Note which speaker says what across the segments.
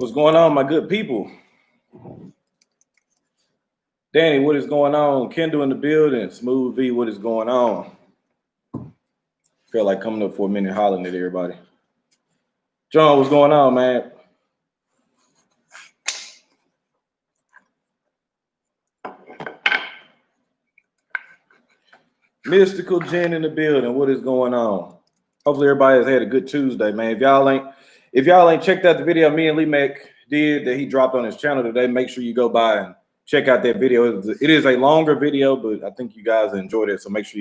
Speaker 1: What's going on, my good people? Danny, what is going on? Kendall in the building. Smooth V, what is going on? Feel like coming up for a minute hollering at everybody. John, what's going on, man? Mystical Jen in the building. What is going on? Hopefully everybody has had a good Tuesday, man. If y'all ain't checked out the video me and Lee Mac did that he dropped on his channel today, make sure you go by and check out that video. It is a longer video, but I think you guys enjoyed it. So make sure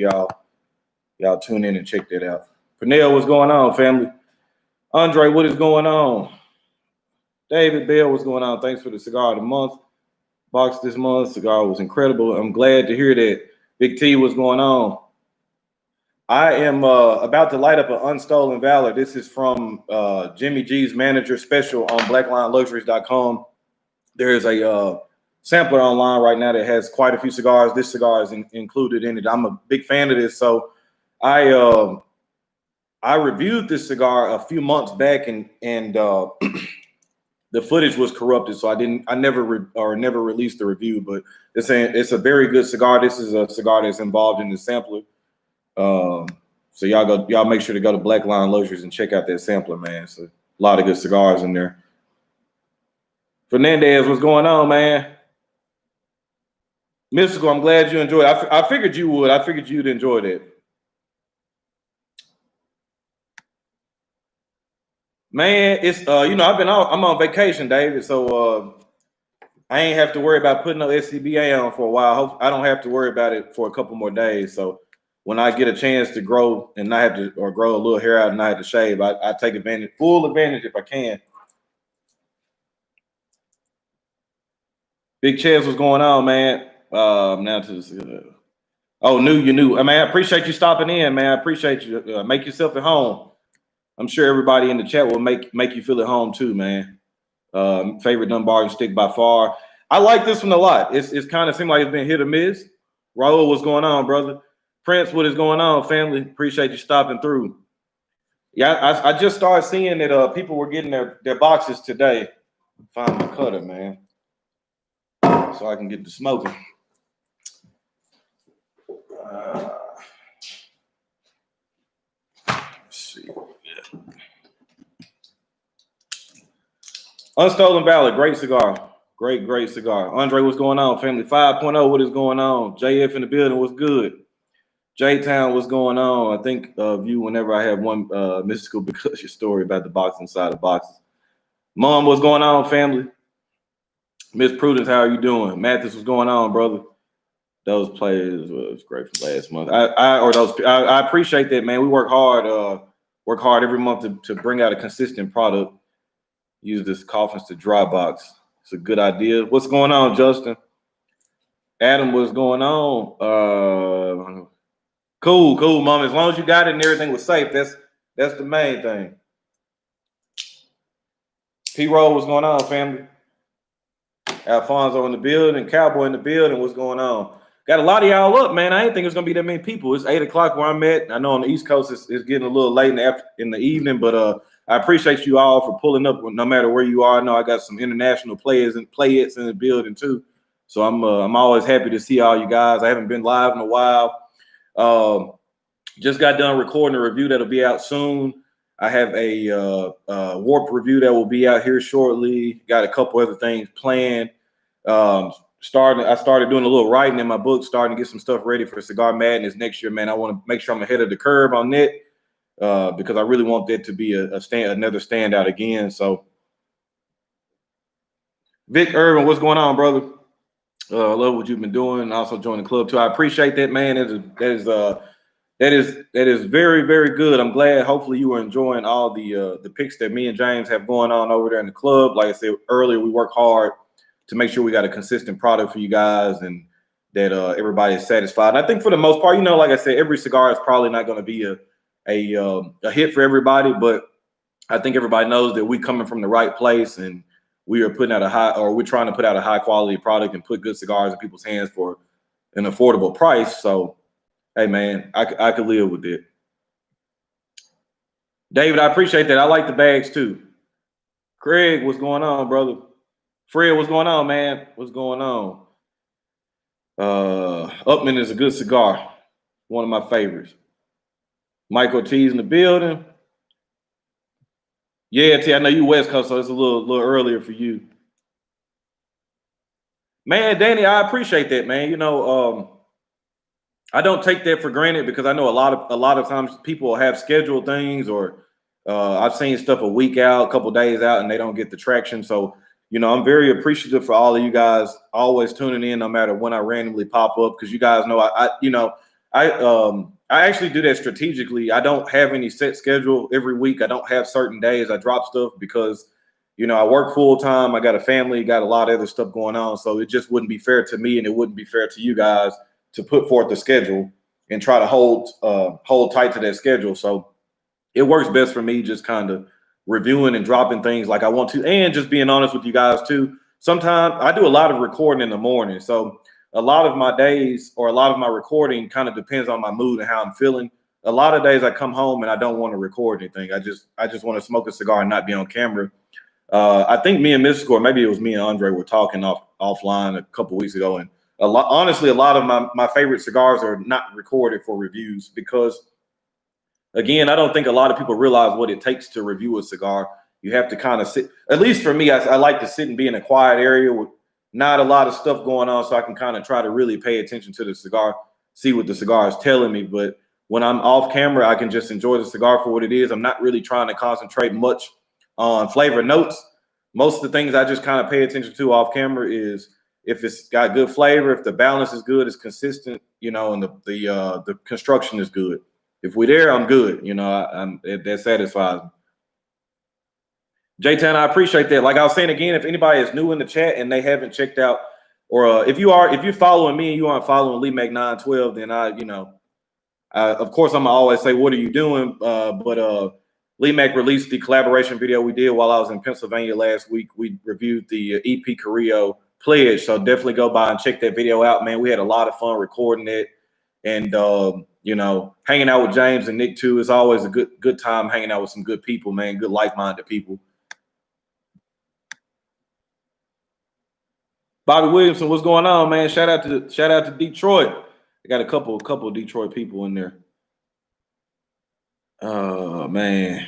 Speaker 1: y'all tune in and check that out. Pernell, what's going on, family? Andre, what is going on? David Bell, what's going on? Thanks for the cigar of the month. Box this month. Cigar was incredible. I'm glad to hear that. Big T, what's going on? I am about to light up an Unstolen Valor. This is from Jimmy G's manager special on blacklineluxuries.com. There's a sampler online right now that has quite a few cigars. This cigar is included in it. I'm a big fan of this. So I reviewed this cigar a few months back and the footage was corrupted, so I never released the review, but it's a very good cigar. This is a cigar that's involved in the sampler. So y'all make sure to go to Black Line Luxuries and check out that sampler, man. It's a lot of good cigars in there. Fernandez, what's going on, man? Mystical, I'm glad you enjoyed it. I figured you would. I figured you'd enjoy it. Man, it's I'm on vacation, David, so I ain't have to worry about putting no SCBA on for a while. I don't have to worry about it for a couple more days. So when I get a chance to grow and not have to, or grow a little hair out and not have to shave, I take full advantage if I can. Big Chaz, what's going on, man? Now to this. You knew. I mean, I appreciate you stopping in, man. I appreciate you. Make yourself at home. I'm sure everybody in the chat will make you feel at home too, man. Favorite Dunbar and Stick by far. I like this one a lot. It's kind of seemed like it's been hit or miss. Raul, what's going on, brother? Prince, what is going on, family? Appreciate you stopping through. Yeah, I just started seeing that people were getting their boxes today. Find my cutter, man, so I can get to smoking. Let's see. Yeah. Unstolen Valor, great cigar. Great cigar. Andre, what's going on, family? 5.0, what is going on? JF in the building, what's good? J-Town, what's going on? I think of you whenever I have one mystical because your story about the box inside the boxes. Mom, what's going on, family? Miss Prudence, how are you doing? Mathis, what's going on, brother? Those players was great from last month. I appreciate that, man. We work hard every month to bring out a consistent product. Use this coffins to dry box. It's a good idea. What's going on, Justin? Adam, what's going on? Cool, Mom. As long as you got it and everything was safe, that's the main thing. P-Roll, what's going on, family? Alfonso in the building, Cowboy in the building, what's going on? Got a lot of y'all up, man. I didn't think it's gonna be that many people. It's 8 o'clock where I'm at. I know on the East Coast it's getting a little late in the evening, but I appreciate you all for pulling up no matter where you are. I know I got some international players and playettes in the building too. So I'm always happy to see all you guys. I haven't been live in a while. Just got done recording a review that'll be out soon. I have a Warp review that will be out here shortly. Got a couple other things planned. I started doing a little writing in my book, starting to get some stuff ready for Cigar Madness next year, man. I want to make sure I'm ahead of the curve on that because I really want that to be another standout again. So, Vic Irvin, what's going on, brother? I love what you've been doing. Also join the club too. I appreciate that, man. That is very, very good. I'm glad. Hopefully you are enjoying all the picks that me and James have going on over there in the club. Like I said earlier, we work hard to make sure we got a consistent product for you guys and that everybody is satisfied. And I think for the most part, like I said, every cigar is probably not going to be a hit for everybody, but I think everybody knows that we coming from the right place and we are putting out we're trying to put out a high quality product and put good cigars in people's hands for an affordable price. So, hey man, I could live with it. David, I appreciate that. I like the bags too. Craig, what's going on, brother? Fred, what's going on, man? What's going on? Upman is a good cigar. One of my favorites. Michael T's in the building. Yeah, T, I know you West Coast, so it's a little earlier for you. Man, Danny, I appreciate that, man. You know, I don't take that for granted because I know a lot of times people have scheduled things, or I've seen stuff a week out, a couple days out, and they don't get the traction. So, you know, I'm very appreciative for all of you guys always tuning in, no matter when I randomly pop up, because you guys know I actually do that strategically. I don't have any set schedule every week. I don't have certain days I drop stuff because, you know, I work full time. I got a family, got a lot of other stuff going on. So it just wouldn't be fair to me, and it wouldn't be fair to you guys to put forth the schedule and try to hold tight to that schedule. So it works best for me just kind of reviewing and dropping things like I want to, and just being honest with you guys too. Sometimes I do a lot of recording in the morning, so a lot of my days or a lot of my recording kind of depends on my mood and how I'm feeling. A lot of days I come home and I don't want to record anything. I just want to smoke a cigar and not be on camera. I think me and Mystical, or maybe it was me and Andre, were talking offline a couple weeks ago, and honestly, a lot of my favorite cigars are not recorded for reviews because, again, I don't think a lot of people realize what it takes to review a cigar. You have to kind of sit. At least for me, I like to sit and be in a quiet area with not a lot of stuff going on, so I can kind of try to really pay attention to the cigar, see what the cigar is telling me. But when I'm off camera, I can just enjoy the cigar for what it is. I'm not really trying to concentrate much on flavor notes. Most of the things I just kind of pay attention to off camera is if it's got good flavor, if the balance is good, it's consistent, you know, and the construction is good. If we're there, I'm good. You know, that satisfies me. J-Town, I appreciate that. Like I was saying again, if anybody is new in the chat and they haven't checked out, or if you're following me and you aren't following Lee Mac 912, then of course I'm gonna always say, what are you doing? But Lee Mac released the collaboration video we did while I was in Pennsylvania last week. We reviewed the EP Carrillo Pledge, so definitely go by and check that video out, man. We had a lot of fun recording it, and you know, hanging out with James and Nick too. It's always a good time hanging out with some good people, man. Good like-minded people. Bobby Williamson, what's going on, man? Shout out to Detroit. I got a couple Detroit people in there. Oh man.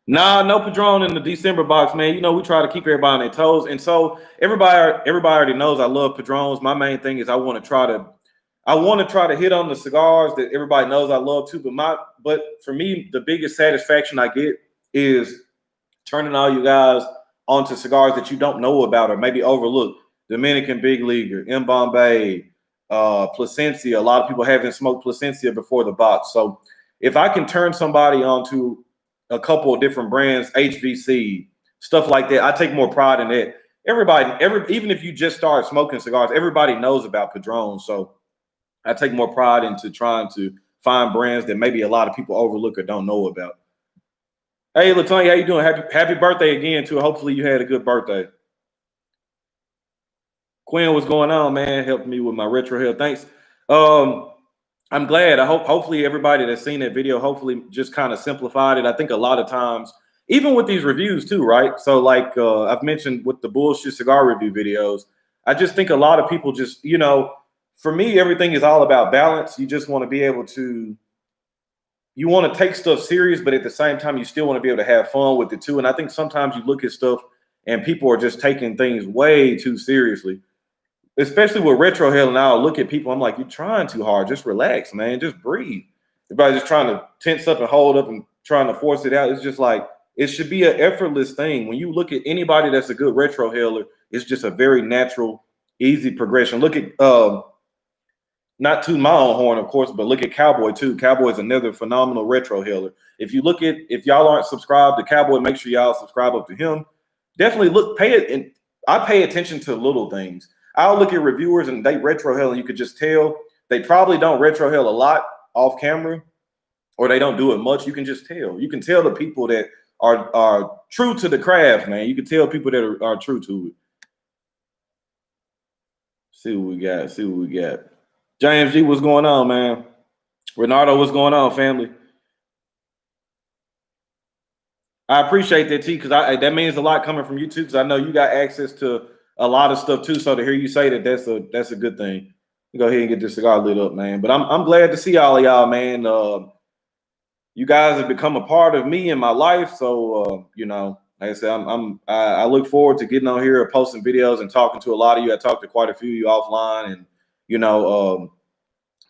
Speaker 1: Nah, no Padron in the December box, man. You know, we try to keep everybody on their toes. And so everybody already knows I love Padrones. My main thing is I want to try to hit on the cigars that everybody knows I love too. But for me, the biggest satisfaction I get is turning all you guys onto cigars that you don't know about or maybe overlooked. Dominican Big Leaguer, M. Bombay, Plasencia. A lot of people haven't smoked Plasencia before the box. So if I can turn somebody onto a couple of different brands, HVC, stuff like that, I take more pride in that. Even if you just started smoking cigars, everybody knows about Padron. So I take more pride into trying to find brands that maybe a lot of people overlook or don't know about. Hey, Latonya, how you doing? Happy birthday again, too. Hopefully you had a good birthday. Quinn, what's going on, man? Helping me with my retro hair. Thanks. I'm glad. Hopefully everybody that's seen that video, hopefully just kind of simplified it. I think a lot of times, even with these reviews too, right? So like I've mentioned with the bullshit cigar review videos, I just think a lot of people just, you know, for me, everything is all about balance. You just want to be able to, you want to take stuff serious, but at the same time, you still want to be able to have fun with it too. And I think sometimes you look at stuff and people are just taking things way too seriously, especially with retro hell. And I'll look at people, I'm like, you're trying too hard. Just relax, man. Just breathe. Everybody's just trying to tense up and hold up and trying to force it out. It's just like, it should be an effortless thing. When you look at anybody that's a good retro healer, it's just a very natural, easy progression. Look at, not to my own horn, of course, but look at Cowboy too. Cowboy is another phenomenal retro healer. If y'all aren't subscribed to Cowboy, make sure y'all subscribe up to him. Definitely pay it. And I pay attention to little things. I'll look at reviewers and they retro hell, and you could just tell they probably don't retro hell a lot off camera, or they don't do it much. You can just tell. You can tell the people that are true to the craft, man. You can tell people that are true to it. See what we got. James G, what's going on, man? Renato, what's going on, family? I appreciate that, T, because that means a lot coming from you too, because I know you got access to a lot of stuff too. So to hear you say that, that's a good thing. Go ahead and get this cigar lit up, man. But I'm glad to see all of y'all, man. You guys have become a part of me in my life. So you know, like I said, I look forward to getting on here, posting videos, and talking to a lot of you. I talked to quite a few of you offline, and you know,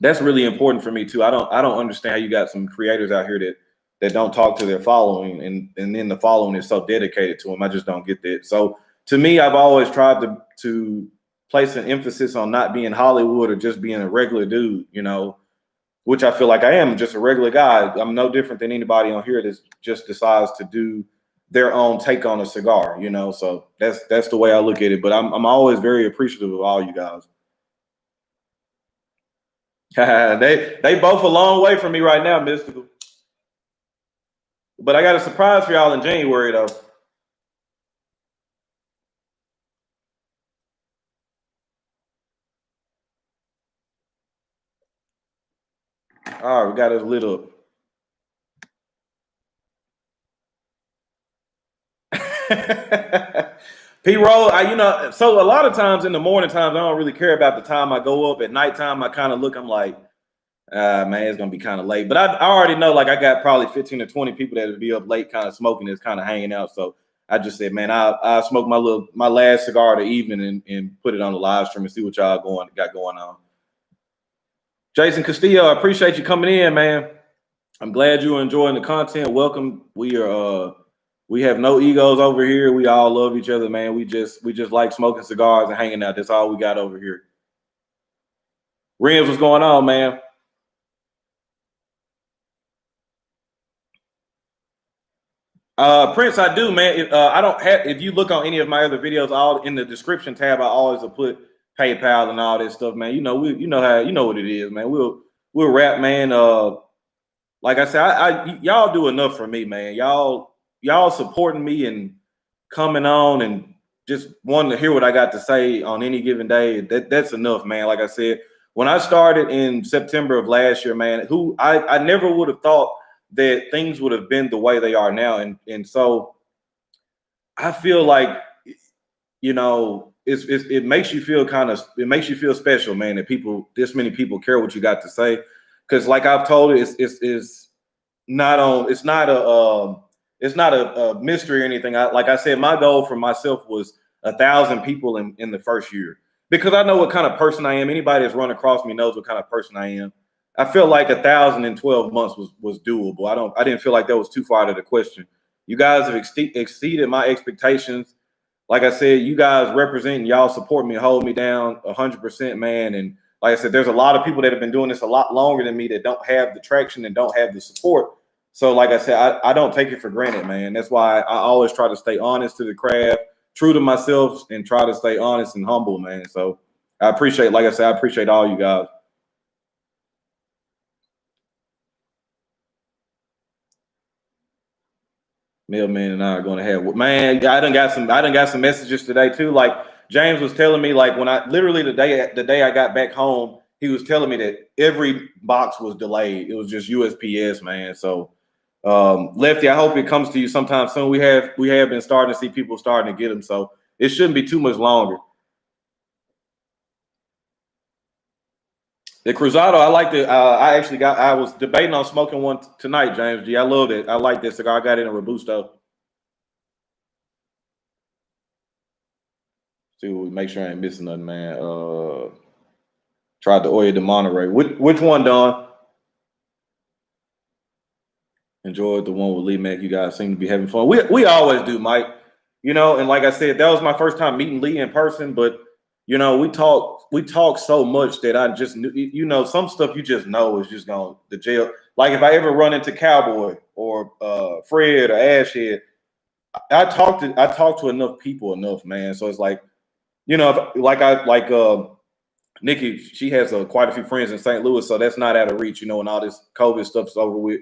Speaker 1: that's really important for me too. I don't understand how you got some creators out here that don't talk to their following, and then the following is so dedicated to them. I just don't get that. So to me, I've always tried to place an emphasis on not being Hollywood or just being a regular dude, you know, which I feel like I am, just a regular guy. I'm no different than anybody on here that just decides to do their own take on a cigar, you know. So that's the way I look at it. But I'm always very appreciative of all you guys. They both a long way from me right now, Mystical. But I got a surprise for y'all in January though. All right, we got us lit up. P-Roll, you know, so a lot of times in the morning times, I don't really care about the time I go up. At nighttime, I kind of look, I'm like, man, it's gonna be kind of late. But I already know, like, I got probably 15 to 20 people that would be up late, kind of smoking this, kind of hanging out. So I just said, man, I smoke my last cigar of the evening and put it on the live stream and see what y'all got going on. Jason Castillo, I appreciate you coming in, man. I'm glad you're enjoying the content. Welcome. We have no egos over here. We all love each other, man. We just like smoking cigars and hanging out. That's all we got over here. Rims, what's going on, man? Prince, I do, man. I don't have. If you look on any of my other videos, all in the description tab, I always will put PayPal and all that stuff, man. You know, you know what it is, man. We'll rap, man. Like I said, y'all do enough for me, man. Y'all supporting me and coming on and just wanting to hear what I got to say on any given day. That's enough, man. Like I said, when I started in September of last year, man, I never would have thought that things would have been the way they are now. And so I feel like, you know, it makes you feel it makes you feel special, man, that this many people care what you got to say. Cause like I've told you, it's not a mystery or anything. Like I said, my goal for myself was 1,000 people in the first year, because I know what kind of person I am. Anybody that's run across me knows what kind of person I am. I feel like 1,000 in 12 months was doable. I didn't feel like that was too far out of the question. You guys have exceeded my expectations. Like I said, you guys represent, y'all support me, hold me down 100%, man. And like I said, there's a lot of people that have been doing this a lot longer than me that don't have the traction and don't have the support. So like I said, I don't take it for granted, man. That's why I always try to stay honest to the craft, true to myself, and try to stay honest and humble, man. So I appreciate, like I said, I appreciate all you guys. Mailman and I are going to have, man. I done got some messages today too. Like James was telling me, like when I literally the day I got back home, he was telling me that every box was delayed. It was just USPS, man. So Lefty, I hope it comes to you sometime soon. We have been starting to see people starting to get them, so it shouldn't be too much longer. The Cruzado, I like the. I was debating on smoking one tonight, James G. I love it. I like this cigar. I got it in a Robusto. See, make sure I ain't missing nothing, man. Tried the Oya de Monterey. Which one, Don? Enjoyed the one with Lee Mack. You guys seem to be having fun. We always do, Mike. You know, and like I said, that was my first time meeting Lee in person. But you know, we talk so much that I just knew. You know, some stuff you just know is just going to jail. Like if I ever run into Cowboy or Fred or Ashhead, I talk to enough people enough, man. So it's like, you know, Nikki, she has quite a few friends in St. Louis, so that's not out of reach, you know, and all this COVID stuff's over with.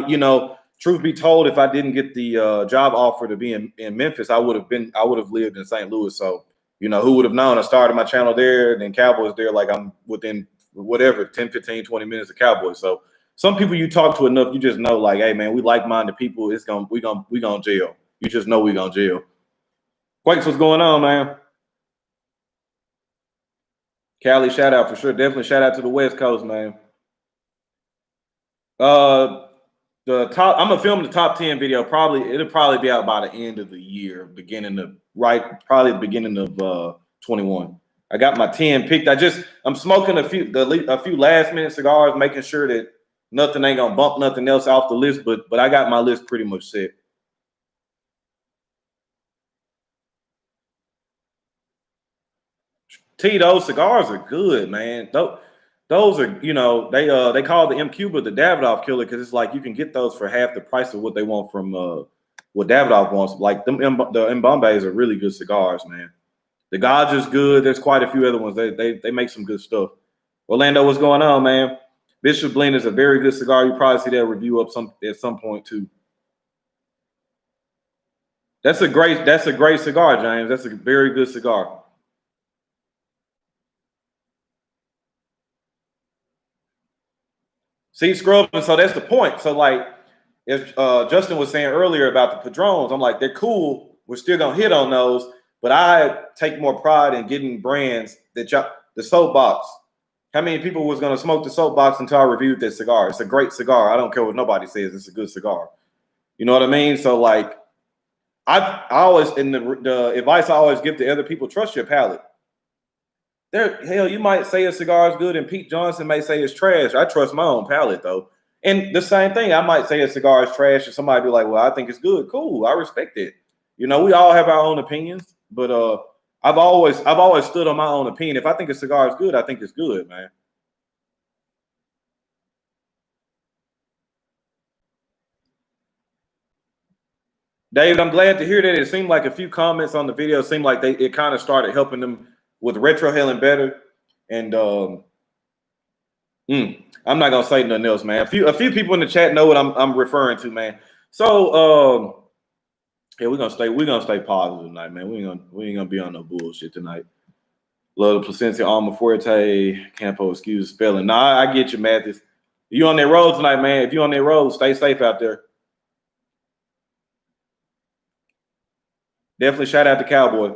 Speaker 1: You know, truth be told, if I didn't get the job offer to be in Memphis, I would have lived in St. Louis. So, you know, who would have known? I started my channel there, and then Cowboys there, like I'm within whatever, 10, 15, 20 minutes of Cowboys. So, some people you talk to enough, you just know, like, hey man, we like-minded people. We gonna jail. You just know we gonna jail. Quakes, what's going on, man? Cali, shout out for sure. Definitely shout out to the West Coast, man. The top. I'm gonna film the top 10 video. It'll probably be out by the end of the year, probably the beginning of 21. I got my 10 picked. I'm smoking a few last minute cigars, making sure that nothing ain't gonna bump nothing else off the list. But I got my list pretty much set. Those cigars are good, man. Those are, they call the M Cuba the Davidoff killer because it's like you can get those for half the price of what they want from what Davidoff wants. Like the M Bombays are really good cigars, man. The Gajah's good. There's quite a few other ones. They make some good stuff. Orlando, what's going on, man? Bishop Blend is a very good cigar. You probably see that review up at some point too. That's a great cigar, James. That's a very good cigar. See, scrubbing. So that's the point. So like, if Justin was saying earlier about the Padrones, I'm like, they're cool. We're still gonna hit on those, but I take more pride in getting brands that the Soapbox. How many people was gonna smoke the Soapbox until I reviewed that cigar? It's a great cigar. I don't care what nobody says. It's a good cigar. You know what I mean? So like, I always in the advice I always give to other people: trust your palate. Hell, you might say a cigar is good, and Pete Johnson may say it's trash. I trust my own palate though. And the same thing, I might say a cigar is trash, and somebody be like, "Well, I think it's good." Cool, I respect it. You know, we all have our own opinions, but I've always stood on my own opinion. If I think a cigar is good, I think it's good, man. David, I'm glad to hear that. It seemed like a few comments on the video seemed like it kind of started helping them with retrohaling better. And I'm not gonna say nothing else, man. A few people in the chat know what I'm referring to, man. So yeah, we're gonna stay positive tonight, man. We ain't gonna be on no bullshit tonight. Love the Placencia Alma Fuerte, Campo, excuse spelling. Nah, I get you, Mathis. You on that road tonight, man. If you on that road, stay safe out there. Definitely shout out to Cowboy.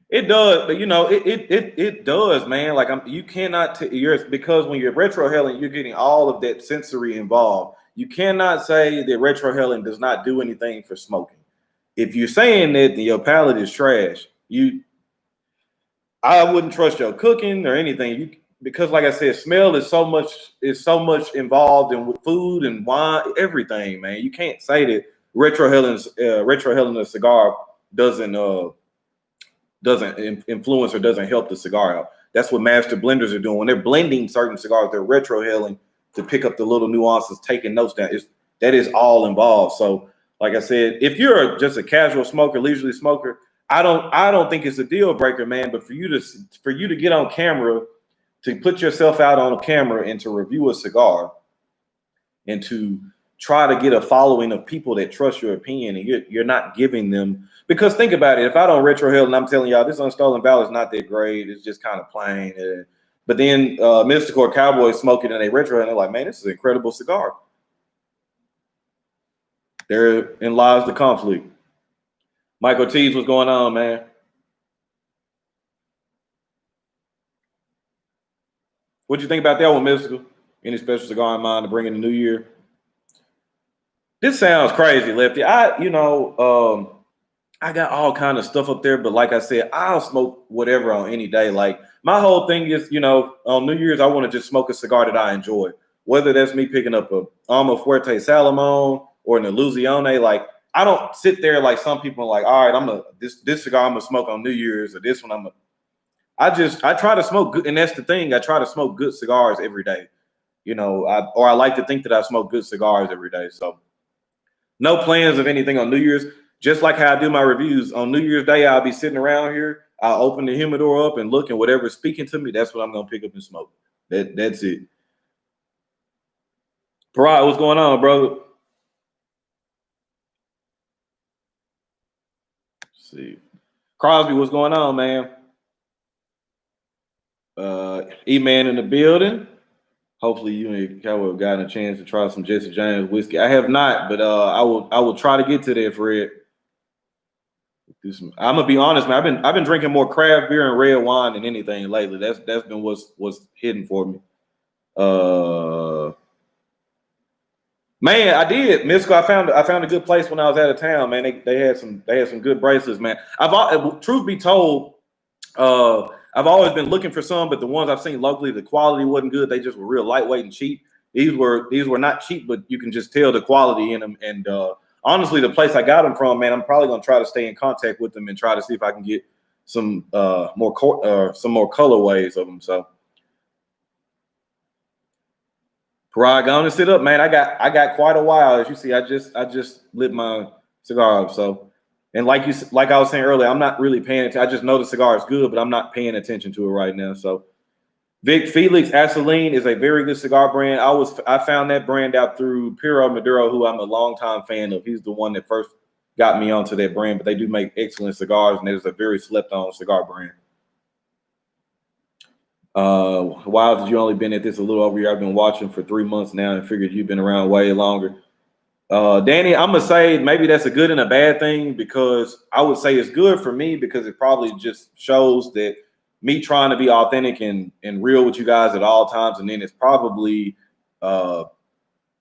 Speaker 1: It does, but you know, it does, man. Like you cannot because when you're retrohaling, you're getting all of that sensory involved. You cannot say that retrohaling does not do anything for smoking. If you're saying that, then your palate is trash. I wouldn't trust your cooking or anything. Because like I said, smell is so much involved in food and wine, everything, man. You can't say that retrohaling a cigar doesn't influence or doesn't help the cigar out. That's what master blenders are doing. When they're blending certain cigars, they're retrohaling to pick up the little nuances, taking notes down. That is all involved. So, like I said, if you're just a casual smoker, leisurely smoker, I don't think it's a deal breaker, man. But for you to get on camera, to put yourself out on camera and to review a cigar, and to try to get a following of people that trust your opinion, and you're not giving them, because think about it, if I don't retrohale and I'm telling y'all this Unstolen Valor is not that great, it's just kind of plain, but then Mystical or Cowboy smoke it and they retrohale and they're like, man, this is an incredible cigar. Therein lies the conflict. Michael Tees, what's going on, man? What you think about that one, Mystical? Any special cigar in mind to bring in the new year? This sounds crazy, Lefty. I got all kind of stuff up there, but like I said, I'll smoke whatever on any day. Like my whole thing is, on New Year's, I want to just smoke a cigar that I enjoy. Whether that's me picking up a Alma Fuerte Salomon or an Illusione, like I don't sit there like some people are like, all right, this cigar I'm gonna smoke on New Year's, or this one I try to smoke good, and that's the thing. I try to smoke good cigars every day. I like to think that I smoke good cigars every day. So no plans of anything on New Year's. Just like how I do my reviews on New Year's Day, I'll be sitting around here. I'll open the humidor up and look, and whatever's speaking to me, that's what I'm gonna pick up and smoke. That's it. Parad, what's going on, brother? Let's see, Crosby, what's going on, man? E-Man in the building. Hopefully you and Cowboy have gotten a chance to try some Jesse James whiskey. I have not, but I will try to get to that, Fred. I'm gonna be honest, man. I've been drinking more craft beer and red wine than anything lately. That's been what's hidden for me. Man, I did. Misco, I found a good place when I was out of town, man. They had some good bracelets, man. Truth be told, I've always been looking for some, but the ones I've seen locally, the quality wasn't good. They just were real lightweight and cheap. These were not cheap, but you can just tell the quality in them. And honestly, the place I got them from, man, I'm probably gonna try to stay in contact with them and try to see if I can get some more colorways of them. So, Parag, go on and sit up, man. I got quite a while. As you see, I just lit my cigar up. So, and like I was saying earlier, I'm not really paying attention. I just know the cigar is good, but I'm not paying attention to it right now. So, Vic Felix Aceline is a very good cigar brand. I found that brand out through Piero Maduro, who I'm a longtime fan of. He's the one that first got me onto that brand, but they do make excellent cigars, and it's a very slept-on cigar brand. Why have you only been at this a little over a year? I've been watching for 3 months now and figured you've been around way longer. Danny, I'm gonna say maybe that's a good and a bad thing, because I would say it's good for me because it probably just shows that me trying to be authentic and real with you guys at all times, and then it's probably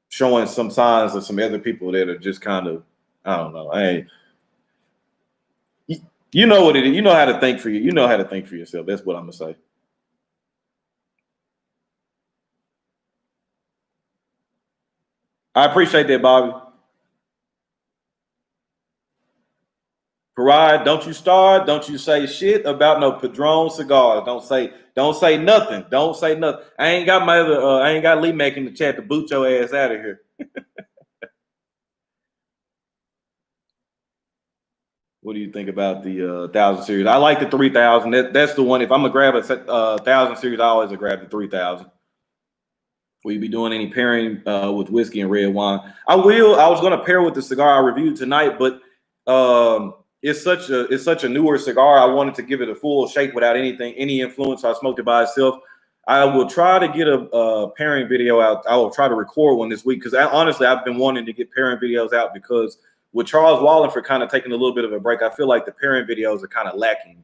Speaker 1: showing some signs of some other people that are just kind of, I don't know. Hey, you know what it is. You know how to think for you. You know how to think for yourself. That's what I'm gonna say. I appreciate that, Bobby. Parade, don't you start. Don't you say shit about no Padron cigars. Don't say nothing. Don't say nothing. I ain't got I ain't got Lee making the chat to boot your ass out of here. What do you think about the 1,000 series? I like the 3,000. That's the one. If I'm gonna grab a 1,000 series, I always grab the 3,000. Will you be doing any pairing with whiskey and red wine? I will. I was gonna pair with the cigar I reviewed tonight, but it's such a newer cigar. I wanted to give it a full shake without any influence. So I smoked it by itself. I will try to get a pairing video out. I will try to record one this week, because honestly, I've been wanting to get pairing videos out, because with Charles Wallingford kind of taking a little bit of a break, I feel like the pairing videos are kind of lacking.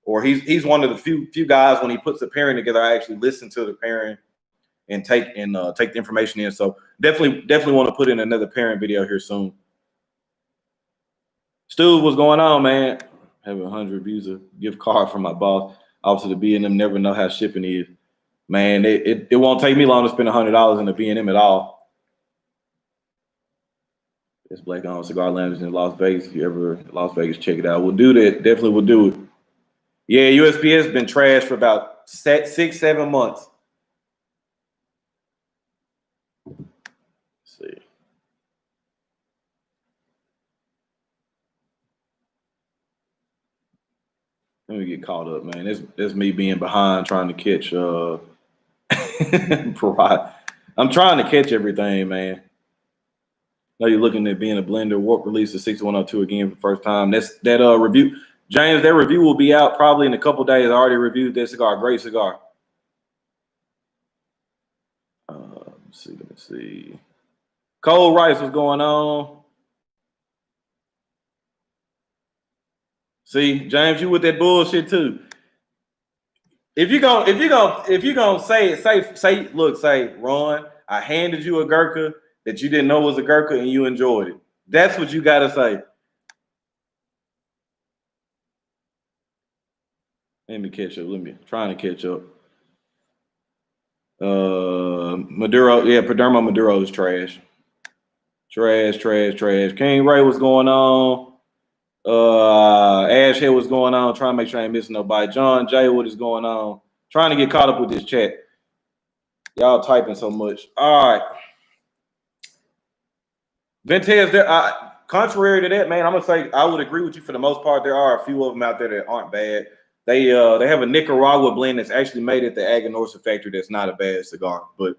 Speaker 1: Or he's one of the few guys, when he puts the pairing together, I actually listen to the pairing and take the information in. So definitely want to put in another pairing video here soon. Stu, what's going on, man? I have 100 reviews, a gift card from my boss. Obviously, the B&M never know how shipping is. Man, it won't take me long to spend $100 in the B&M at all. It's Black Owned Cigar Lounge in Las Vegas. If you ever in Las Vegas, check it out. We'll do that. Definitely will do it. Yeah, USPS been trashed for about 6-7 months. Let's see. Let me get caught up, man. That's me being behind trying to catch I'm trying to catch everything, man. Now you're looking at being a blender. Warp release the 6102 again for the first time. That review. James, that review will be out probably in a couple days. I already reviewed that cigar. Great cigar. Let me see. Cold Rice, what's going on? See, James, you with that bullshit too. If you gonna say, Ron, I handed you a Gurkha that you didn't know was a Gurkha and you enjoyed it. That's what you gotta say. Let me catch up. Trying to catch up. Maduro, yeah, Perdermo Maduro is trash. Trash. King Ray, what's going on? Ash here, what's going on? Trying to make sure I ain't missing nobody. John J, what is going on? Trying to get caught up with this chat. Y'all typing so much. All right. Ventez, contrary to that, man, I'm gonna say I would agree with you for the most part. There are a few of them out there that aren't bad. They have a Nicaragua blend that's actually made at the Aganorsa factory that's not a bad cigar. But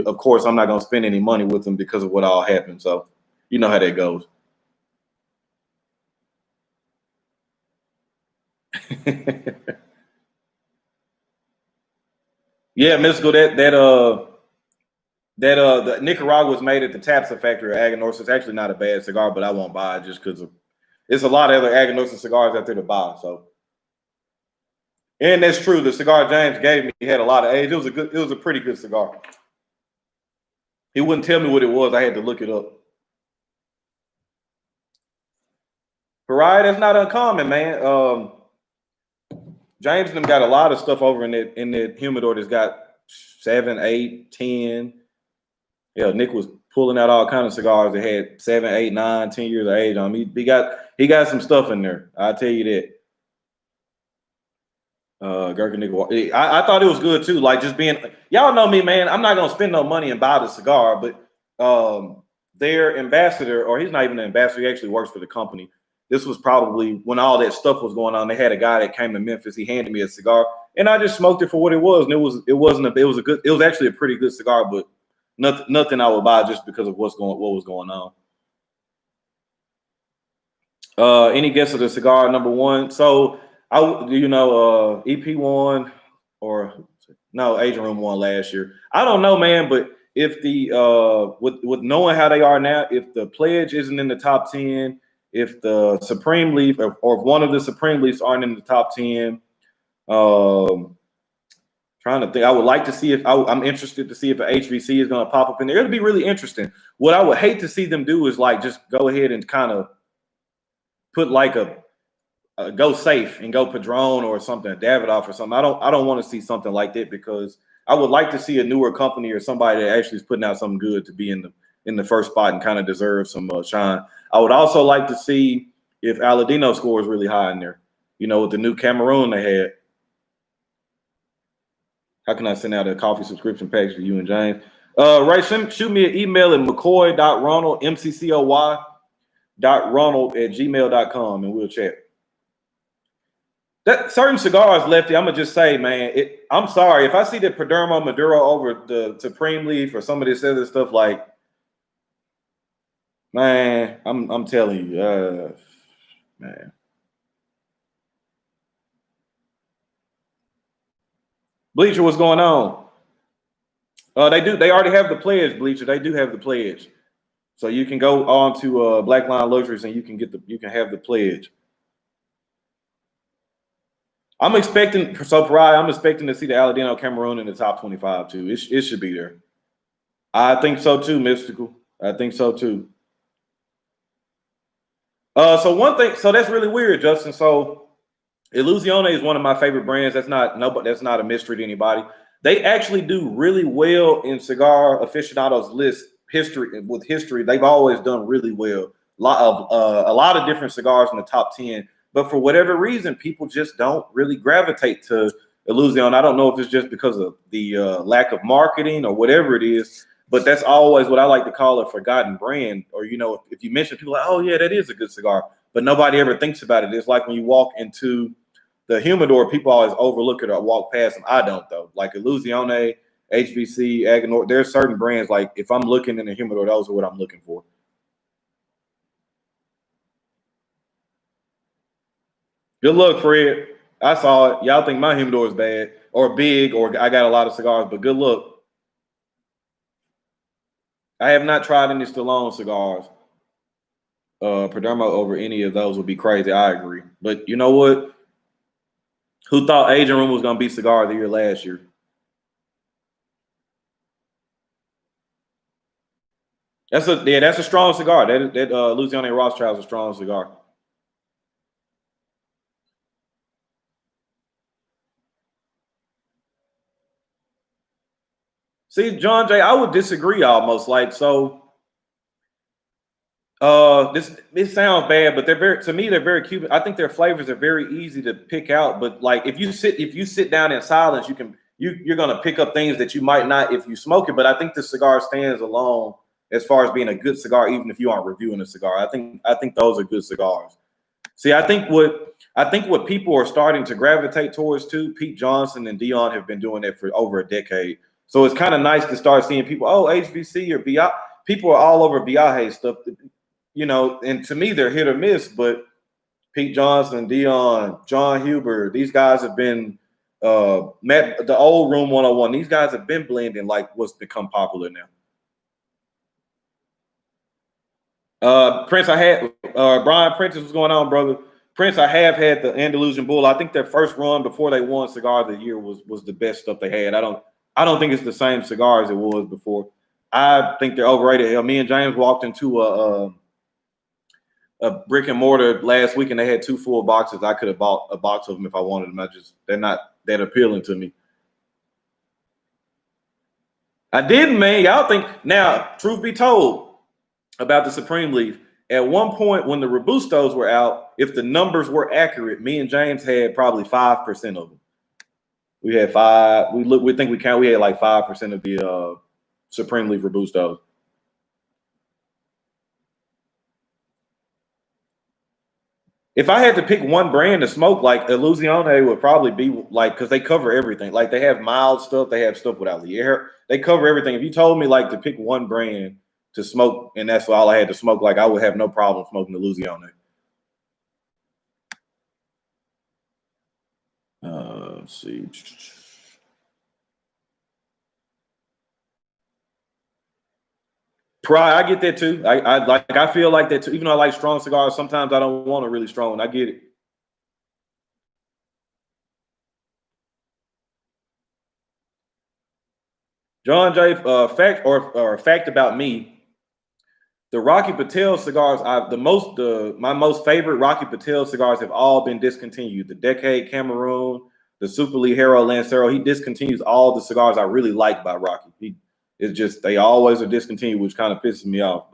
Speaker 1: of course, I'm not gonna spend any money with them because of what all happened. So you know how that goes. Yeah, Mystical. The Nicaragua was made at the Tapsa factory at Aganorsa. It's actually not a bad cigar, but I won't buy it just because it's a lot of other Aganorsa cigars out there to buy. So, and that's true. The cigar James gave me had a lot of age. It was a pretty good cigar. He wouldn't tell me what it was. I had to look it up. Variety, that's not uncommon, man. James and them got a lot of stuff over in that humidor that's got 7, 8, 10. Yeah, Nick was pulling out all kind of cigars that had 7, 8, 9, 10 years of age on them. He got some stuff in there. I'll tell you that. Gurkha Nick, I thought it was good too. Like just being, y'all know me, man. I'm not gonna spend no money and buy the cigar, but their ambassador, or he's not even an ambassador, he actually works for the company. This was probably when all that stuff was going on. They had a guy that came to Memphis. He handed me a cigar, and I just smoked it for what it was. And it was actually a pretty good cigar, but nothing I would buy just because of what was going on. Any guess of the cigar number one? So EP1 or no, Asian Room won last year. I don't know, man, but if the with knowing how they are now, if the Pledge isn't in the top 10, if the Supreme Leaf or if one of the Supreme Leafs aren't in the top 10, trying to think. I would like to see I'm interested to see if an HVC is going to pop up in there. It'll be really interesting. What I would hate to see them do is like just go ahead and kind of put like a go safe and go Padron or something, Davidoff or something. I don't want to see something like that because I would like to see a newer company or somebody that actually is putting out something good to be in the first spot and kind of deserve some shine. I would also like to see if Aladino scores really high in there. You know, with the new Cameroon they had. How can I send out a coffee subscription package for you and James? Right, shoot me an email at mccoy.ronald, mccoy.ronald@gmail.com, and we'll chat. That certain cigars, Lefty, I'm gonna just say, man, I'm sorry if I see the Perdomo Maduro over the Supreme Leaf or some of this other stuff. Like, man, I'm telling you, man. Bleacher, what's going on? They already have the Pledge, Bleacher. They do have the Pledge, so you can go on to Black Line Luxuries and you can have the Pledge. I'm expecting to see the Aladino Cameroon in the top 25 too. It should be there. I think so too, Mystical. I think so too. So that's really weird, Justin. So Illusione is one of my favorite brands. That's not a mystery to anybody. They actually do really well in cigar aficionados list history. They've always done really well. A lot of different cigars in the top 10. But for whatever reason, people just don't really gravitate to Illusione. I don't know if it's just because of the lack of marketing or whatever it is, but that's always what I like to call a forgotten brand. Or, if you mention people like, oh, yeah, that is a good cigar, but nobody ever thinks about it. It's like when you walk into the humidor, people always overlook it or walk past them. I don't, though. Like Illusione, HVC, Aganor, there's certain brands, like if I'm looking in the humidor, those are what I'm looking for. Good luck, Fred. I saw it. Y'all think my humidor is bad or big or I got a lot of cigars, but good luck. I have not tried any Stallone cigars. Perdomo over any of those would be crazy. I agree. But you know what? Who thought Asian Room was going to be cigar of the year last year? That's a strong cigar. That Luciano Rothschild is a strong cigar. See, John Jay, I would disagree almost. Like, so this sounds bad, but they're very Cuban. I think their flavors are very easy to pick out. But like if you sit down in silence, you're gonna pick up things that you might not if you smoke it. But I think the cigar stands alone as far as being a good cigar, even if you aren't reviewing a cigar. I think those are good cigars. See, I think what people are starting to gravitate towards too, Pete Johnson and Dion have been doing that for over a decade. So it's kind of nice to start seeing people, HVC or Viaje. People are all over Viaje stuff, and to me they're hit or miss, but Pete Johnson, Dion, John Huber, these guys have been Matt, the old Room 101. These guys have been blending like what's become popular now. Prince, I had Brian Prentice, what's going on, brother? Prince, I have had the Andalusian Bull. I think their first run before they won Cigar of the Year was the best stuff they had. I don't think it's the same cigar as it was before. I think they're overrated. Hell, me and James walked into a brick and mortar last week and they had 2 full boxes. I could have bought a box of them if I wanted them. They're not that appealing to me. I didn't, man. Y'all think now, truth be told, about the Supreme Leaf. At one point when the Robustos were out, if the numbers were accurate, me and James had probably 5% of them. We had 5. We had like 5% of the Supreme Leaf Robustos. If I had to pick one brand to smoke, like Illusione would probably be like, because they cover everything. Like they have mild stuff, they have stuff without the air. They cover everything. If you told me like to pick one brand to smoke, and that's all I had to smoke, like I would have no problem smoking Illusione. Let's see. Pride, I get that too. I feel like that too. Even though I like strong cigars, sometimes I don't want a really strong one. I get it. John J. Fact or fact about me. The Rocky Patel cigars, my most favorite Rocky Patel cigars have all been discontinued. The Decade Cameroon, the Super Ligero Lancero. He discontinues all the cigars I really like by Rocky. It's just they always are discontinued, which kind of pisses me off.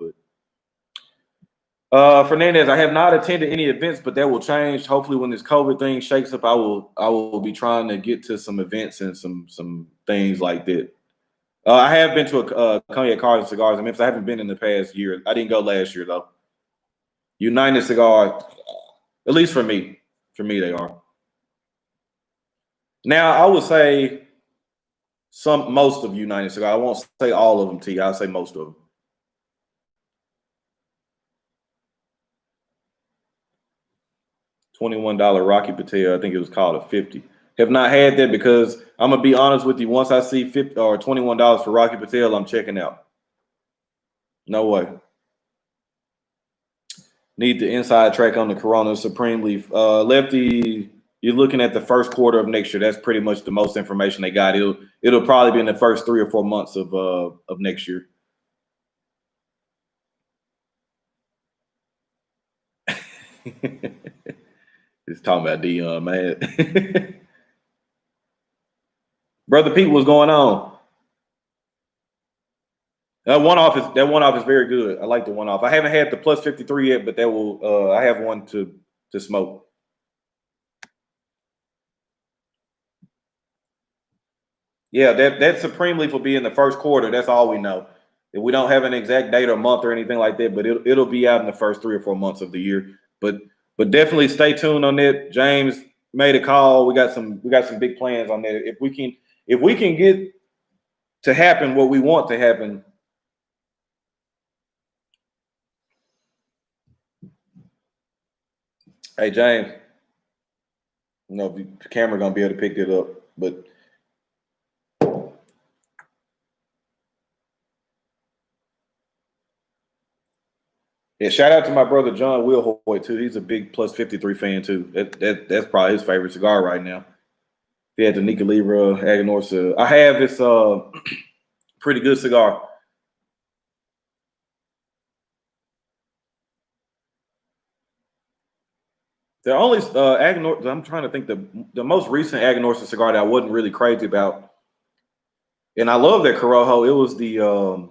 Speaker 1: But Fernandez, I have not attended any events, but that will change. Hopefully, when this COVID thing shakes up, I will be trying to get to some events and some things like that. I have been to a Cognac Cars and Cigars in Memphis. I haven't been in the past year. I didn't go last year though. United Cigars, at least for me they are. Now I would say most of United Cigars. I won't say all of them to you. I'll say most of them. $21 Rocky Patel. I think it was called a 50. Have not had that because I'm gonna be honest with you. Once I see $50 or $21 for Rocky Patel, I'm checking out. No way. Need the inside track on the Corona Supreme Leaf. Lefty, you're looking at the first quarter of next year. That's pretty much the most information they got. It'll probably be in the first 3 or 4 months of next year. It's talking about Dion, man. Brother Pete, what's going on? That one off is very good. I like the one off. I haven't had the plus 53 yet, but that will I have one to smoke. Yeah, that Supreme Leaf will be in the first quarter. That's all we know. If we don't have an exact date or month or anything like that, but it'll be out in the first 3 or 4 months of the year. But definitely stay tuned on that. James made a call. We got some big plans on that. If we can get to happen what we want to happen. Hey James, you know if the camera gonna be able to pick it up, but yeah, shout out to my brother John Wilhoy too. He's a big plus 53 fan too. That's probably his favorite cigar right now. He had the Nica Libra Aganorsa. I have this pretty good cigar. The only Aganorsa, I'm trying to think the most recent Aganorsa cigar that I wasn't really crazy about, and I love that Corojo. It was the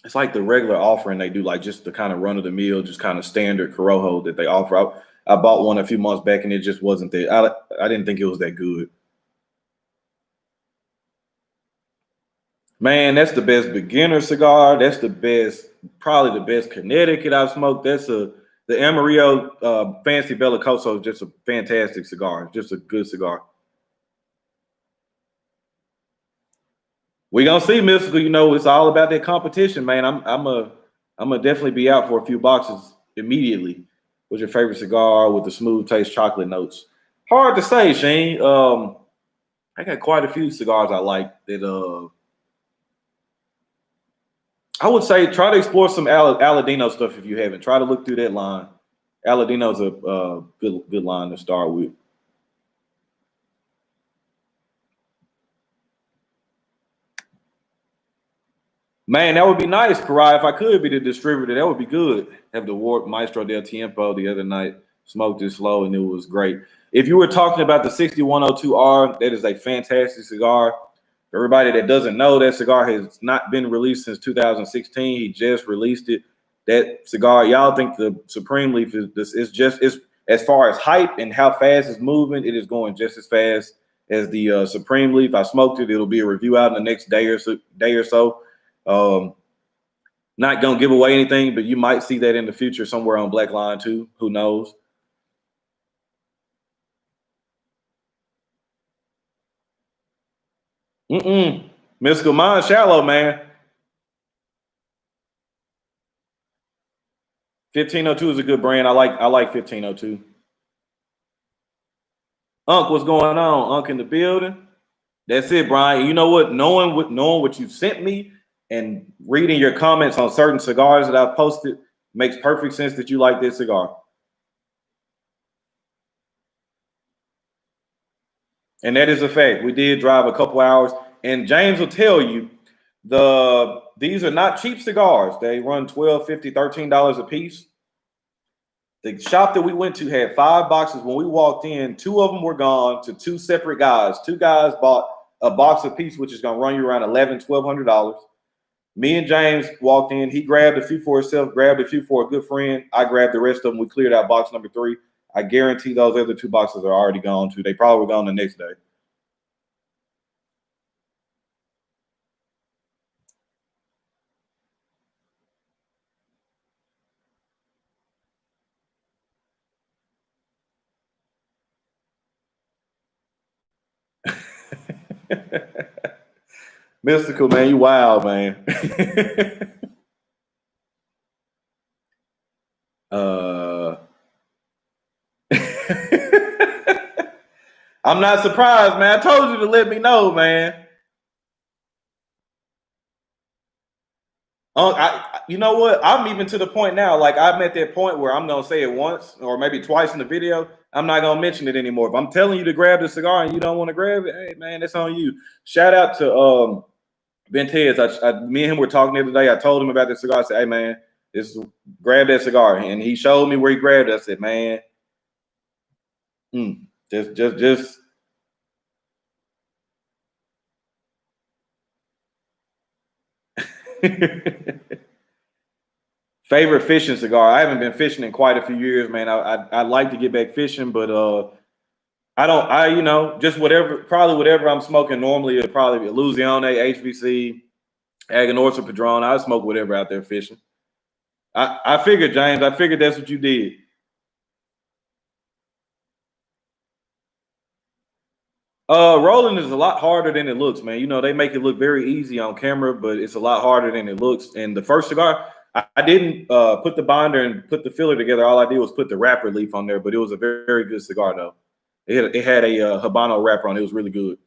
Speaker 1: it's like the regular offering they do, like just the kind of run of the mill, just kind of standard Corojo that they offer. I bought one a few months back and it just wasn't that. I didn't think it was that good. Man, that's the best beginner cigar. That's the best, probably the best Connecticut I've smoked. That's the Amarillo Fancy Bellicoso is just a fantastic cigar. Just a good cigar. We gonna see, Mystical. You know, it's all about that competition, man. I'm a definitely be out for a few boxes immediately. What's your favorite cigar with the smooth taste chocolate notes? Hard to say, Shane. I got quite a few cigars I like that. I would say try to explore some Aladino stuff if you haven't. Try to look through that line. Aladino's a good line to start with. Man, that would be nice, Karai. If I could be the distributor, that would be good. Have the Ward Maestro del Tiempo the other night. Smoked it slow, and it was great. If you were talking about the 6102R, that is a fantastic cigar. For everybody that doesn't know, that cigar has not been released since 2016. He just released it. That cigar, y'all think the Supreme Leaf is just as far as hype and how fast it's moving, it is going just as fast as the Supreme Leaf. I smoked it. It'll be a review out in the next day or so. Not gonna give away anything, but you might see that in the future somewhere on Black Line too. Who knows? Mystical Mind Shallow, man. 1502 is a good brand. I like 1502. Unc, what's going on? Unc in the building. That's it, Brian. You know what? Knowing what you sent me and reading your comments on certain cigars that I've posted makes perfect sense that you like this cigar. And that is a fact. We did drive a couple hours, and James will tell you these are not cheap cigars. They run $12, $50, $13 a piece. The shop that we went to had 5 boxes. When we walked in, 2 of them were gone to 2 separate guys. 2 guys bought a box a piece, which is going to run you around $1,100, $1,200. Me and James walked in. He grabbed a few for himself, grabbed a few for a good friend. I grabbed the rest of them. We cleared out box number 3. I guarantee those other 2 boxes are already gone too. They probably were gone the next day. Mystical, man, you wild, man. I'm not surprised, man. I told you to let me know, man. You know what? I'm even to the point now. Like I'm at that point where I'm gonna say it once or maybe twice in the video. I'm not gonna mention it anymore. If I'm telling you to grab the cigar and you don't want to grab it, hey man, that's on you. Shout out to Ventez. Me and him were talking the other day. I told him about the cigar. I said, hey man, grab that cigar, and he showed me where he grabbed it. I said, man, just. Favorite fishing cigar. I haven't been fishing in quite a few years, man. I'd like to get back fishing, but just probably whatever I'm smoking normally, it'll probably be Louisiana, HBC, Aganorsa, Padron. I smoke whatever out there fishing. I figured, James, that's what you did. Rolling is a lot harder than it looks, man. You know, they make it look very easy on camera, but it's a lot harder than it looks. And the first cigar, I didn't put the binder and put the filler together. All I did was put the wrapper leaf on there, but it was a very, very good cigar, though. It had a Habano wrapper on it. It was really good.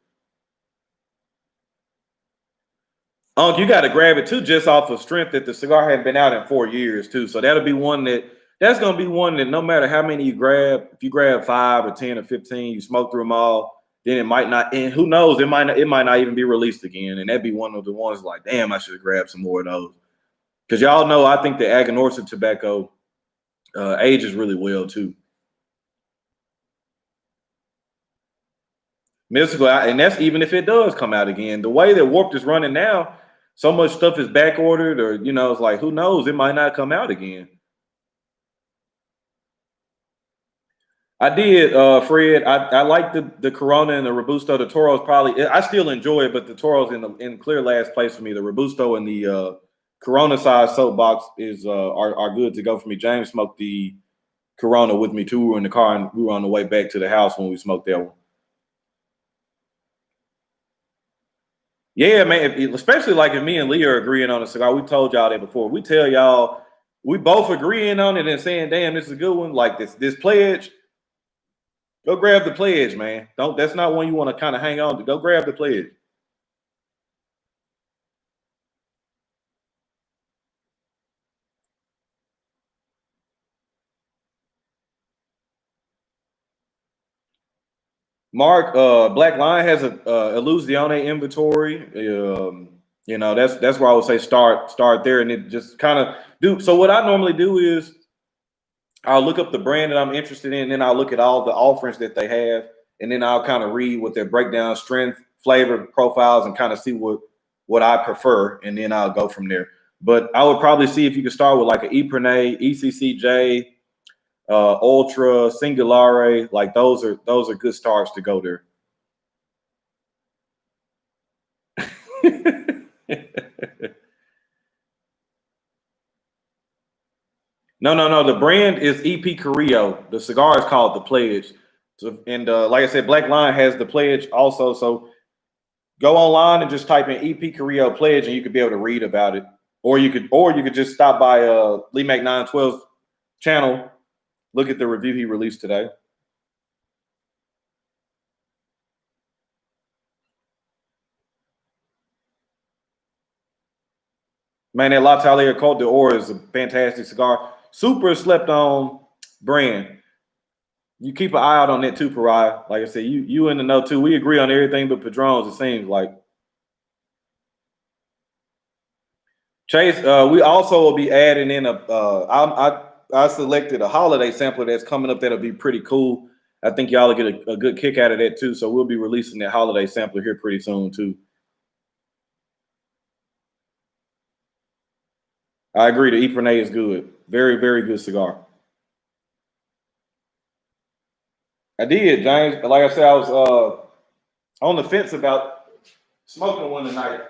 Speaker 1: You got to grab it, too, just off of strength that the cigar hadn't been out in 4 years, too. So that's going to be one that no matter how many you grab, if you grab 5 or 10 or 15, you smoke through them all, then it might not, and who knows, it might not even be released again. And that'd be one of the ones like, damn, I should have grabbed some more of those. Because y'all know, I think the Aganorsa tobacco ages really well too. Mystical, and that's even if it does come out again. The way that Warped is running now, so much stuff is back ordered, or it's like, who knows, it might not come out again. I did, Fred. I like the Corona and the Robusto. The Toro's probably, I still enjoy it, but the Toro's in clear last place for me. The Robusto and the Corona size soapbox are good to go for me. James smoked the Corona with me too. We were in the car and we were on the way back to the house when we smoked that one. Yeah, man. Especially like if me and Lee are agreeing on a cigar. We told y'all that before. We tell y'all we both agreeing on it and saying, "Damn, this is a good one." Like this pledge. Go grab the pledge, man. Don't. That's not one you want to kind of hang on to. Go grab the pledge. Mark, Black Lion has a Illusione inventory. You know, that's where I would say start there, and it just kind of do. So what I normally do is I'll look up the brand that I'm interested in, and then I'll look at all the offerings that they have, and then I'll kind of read what their breakdown, strength, flavor profiles, and kind of see what I prefer, and then I'll go from there. But I would probably see if you could start with like an Eprenay, ECCJ, Ultra, Singulare. Like those are good starts to go there. No. The brand is EP Carrillo. The cigar is called the Pledge. So, and like I said, Black Lion has the Pledge also. So go online and just type in EP Carrillo Pledge, and you could be able to read about it. Or you could just stop by Lee Mac 912's channel, look at the review he released today. Man, that La Talia Côte d'Or is a fantastic cigar. Super slept on brand. You keep an eye out on that too, Pariah. Like I said, you in the know too. We agree on everything but Padrones, it seems like. Chase, we also will be adding in I selected a holiday sampler that's coming up that'll be pretty cool. I think y'all will get a good kick out of that too. So we'll be releasing that holiday sampler here pretty soon too. I agree. The Eprenay is good. Very, very good cigar. I did, James. Like I said, I was on the fence about smoking one tonight.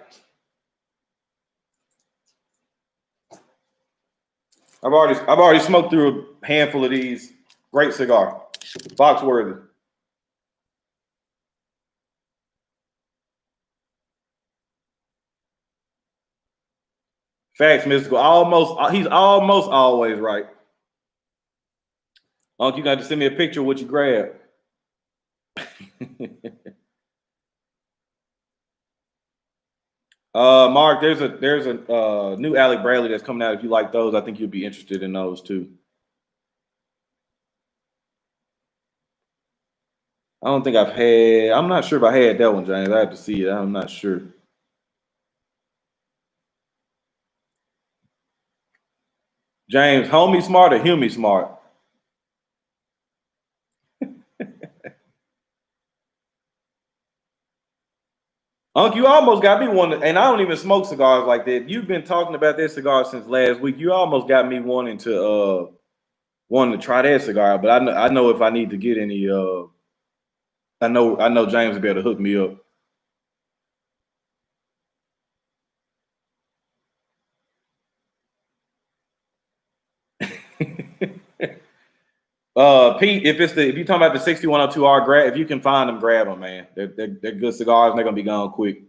Speaker 1: I've already smoked through a handful of these. Great cigar. Foxworthy. Facts, Mystical. He's almost always right. Unc, you got to send me a picture of what you grabbed. Mark, there's a new Alec Bradley that's coming out. If you like those, I think you'll be interested in those too. I don't think I'm not sure if I had that one, James. I have to see it. I'm not sure. James, homie smart or humie smart? Unc, you almost got me one, and I don't even smoke cigars like that. You've been talking about that cigar since last week. You almost got me wanting to try that cigar, but I know if I need to get any I know James will be able to hook me up. Pete, if you're talking about the 6102R grab, if you can find them, grab them, man. They're good cigars and they're gonna be gone quick.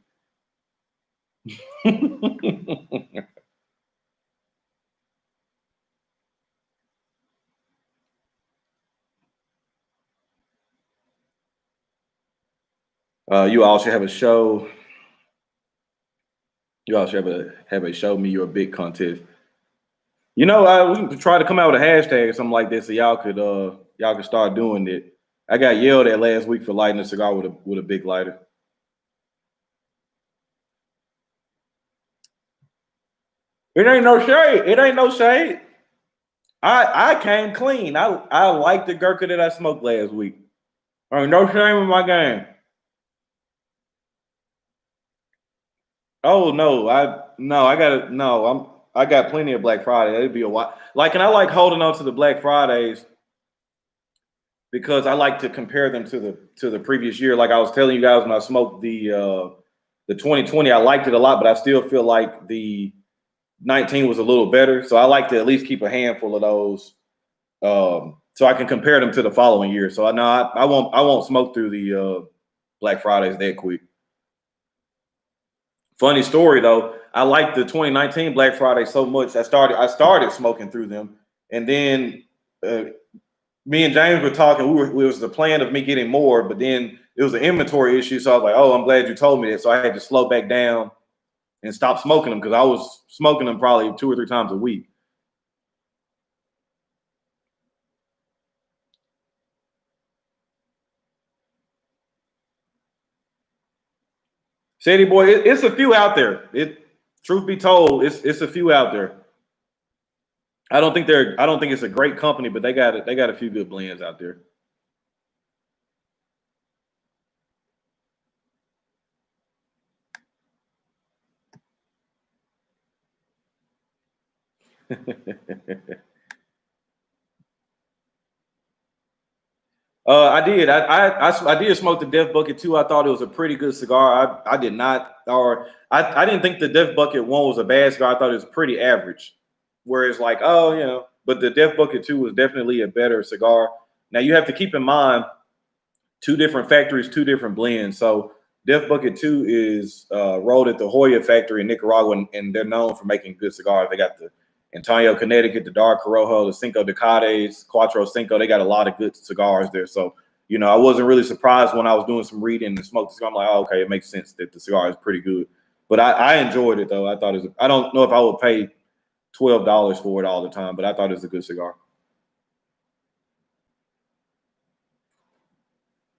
Speaker 1: You all should have a show. You all should have a show me your big contest. You know, we can try to come out with a hashtag or something like this, so y'all could start doing it. I got yelled at last week for lighting a cigar with a big lighter. It ain't no shade. It ain't no shade. I came clean. I like the Gurkha that I smoked last week. No shame in my game. Oh no, I got plenty of Black Friday. It'd be a while. Like, and I like holding on to the Black Fridays because I like to compare them to the previous year. Like I was telling you guys when I smoked the 2020, I liked it a lot, but I still feel like the 19 was a little better. So I like to at least keep a handful of those, so I can compare them to the following year. So I won't smoke through the Black Fridays that quick. Funny story though, I liked the 2019 Black Friday so much. I started smoking through them, and then Me and James were talking. It was the plan of me getting more, but then it was an inventory issue. So I was like, "Oh, I'm glad you told me that." So I had to slow back down and stop smoking them because I was smoking them probably 2 or 3 times a week. Shady Boy, it's a few out there. Truth be told, it's a few out there. I don't think it's a great company, but they got a few good blends out there. I did. I did smoke the Death Bucket too. I thought it was a pretty good cigar. I did not, or I didn't think the Death Bucket one was a bad cigar. I thought it was pretty average. Whereas like, oh, but the Death Bucket two was definitely a better cigar. Now you have to keep in mind 2 different factories, 2 different blends. So Death Bucket 2 is rolled at the Hoya factory in Nicaragua, and they're known for making good cigars. They got the Antonio, Connecticut, the Dark Corojo, the Cinco de Cades, Cuatro Cinco. They got a lot of good cigars there. So, I wasn't really surprised when I was doing some reading and smoked the cigar. I'm like, oh, okay, it makes sense that the cigar is pretty good. But I enjoyed it, though. I thought I don't know if I would pay $12 for it all the time, but I thought it was a good cigar.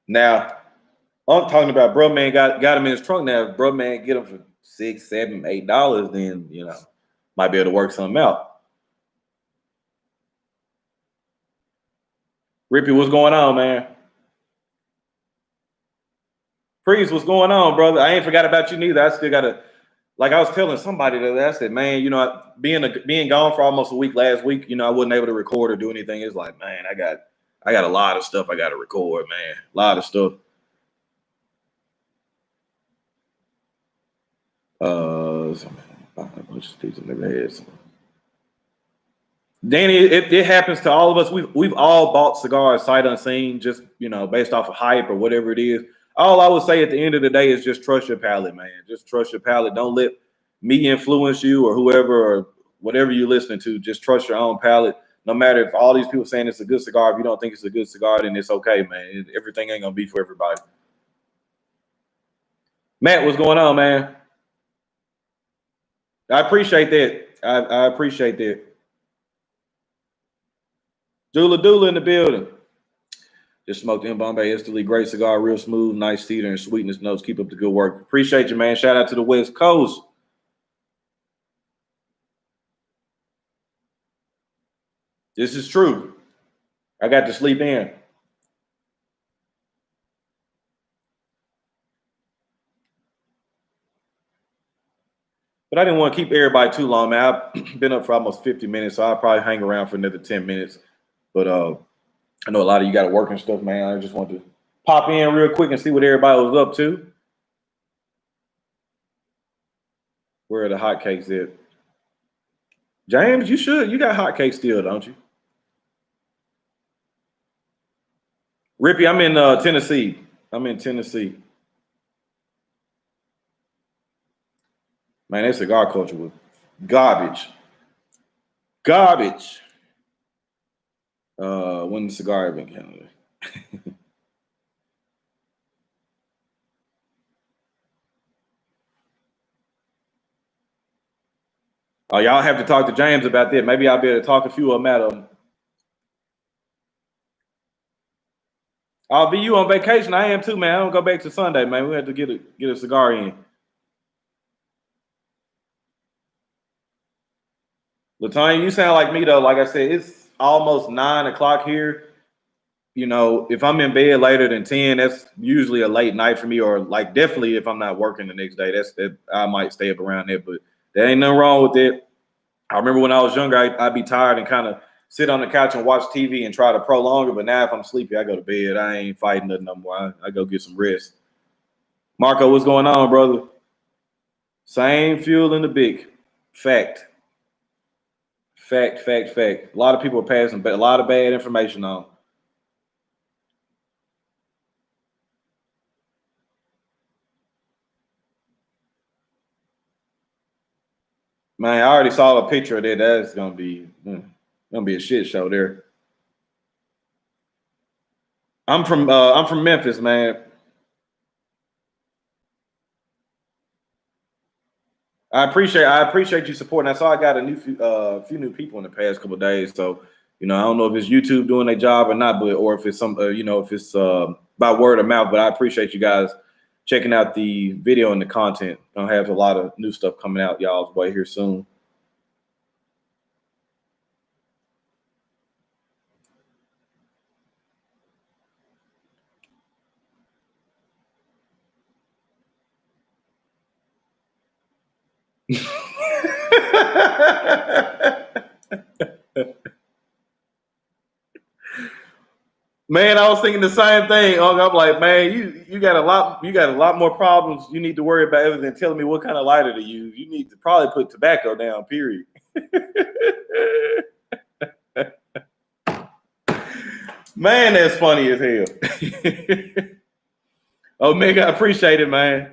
Speaker 1: Now, I'm talking about bro man got him in his trunk now. If bro man get him for $6, $7, $8, then might be able to work something out. Rippy, what's going on, man? Priest, what's going on, brother? I ain't forgot about you neither. I still gotta, like I was telling somebody that I said, man, being gone for almost a week last week, I wasn't able to record or do anything. It's like, man, I got a lot of stuff I gotta record, man. A lot of stuff. Danny, it happens to all of us. We've all bought cigars sight unseen, just based off of hype or whatever it is. All I would say at the end of the day is just trust your palate, man. Just trust your palate. Don't let me influence you or whoever or whatever you're listening to. Just trust your own palate. No matter if all these people saying it's a good cigar, if you don't think it's a good cigar, then it's okay, man. Everything ain't gonna be for everybody. Matt, what's going on, man? I appreciate that. I appreciate that. Dula in the building. Just smoked in Bombay instantly. Great cigar, real smooth, nice cedar and sweetness notes. Keep up the good work. Appreciate you, man. Shout out to the West Coast. This is true. I got to sleep in. But I didn't want to keep everybody too long, man. I've been up for almost 50 minutes, so I'll probably hang around for another 10 minutes. But I know a lot of you got to work and stuff, man. I just want to pop in real quick and see what everybody was up to. Where are the hotcakes at? James, you got hotcakes still, don't you? Rippy, I'm in Tennessee. I'm in Tennessee. Man, that cigar culture was garbage. Garbage. When the cigar event Canada. Oh, y'all have to talk to James about that. Maybe I'll be able to talk a few of them out of them. I'll be you on vacation. I am too, man. I don't go back to Sunday, man. We have to get a cigar in. Latanya, you sound like me though. Like I said, it's almost 9 o'clock here. If I'm in bed later than 10, that's usually a late night for me, or like definitely if I'm not working the next day, that I might stay up around there. But there ain't nothing wrong with it. I remember when I was younger, I'd be tired and kind of sit on the couch and watch TV and try to prolong it. But now if I'm sleepy, I go to bed. I ain't fighting nothing no more. I go get some rest. Marco, what's going on, brother? Same fuel in the big. Fact. A lot of people are passing a lot of bad information on. Man, I already saw a picture of that. That's gonna be a shit show there. I'm from Memphis, man. I appreciate you supporting. I saw I got a few new people in the past couple of days. So I don't know if it's YouTube doing their job or not, but or if it's some if it's by word of mouth. But I appreciate you guys checking out the video and the content. Gonna have a lot of new stuff coming out y'all's way here soon. Man, I was thinking the same thing. I'm like, man, you got a lot more problems you need to worry about other than telling me what kind of lighter to use. You need to probably put tobacco down, period. Man, that's funny as hell. Omega, I appreciate it, man.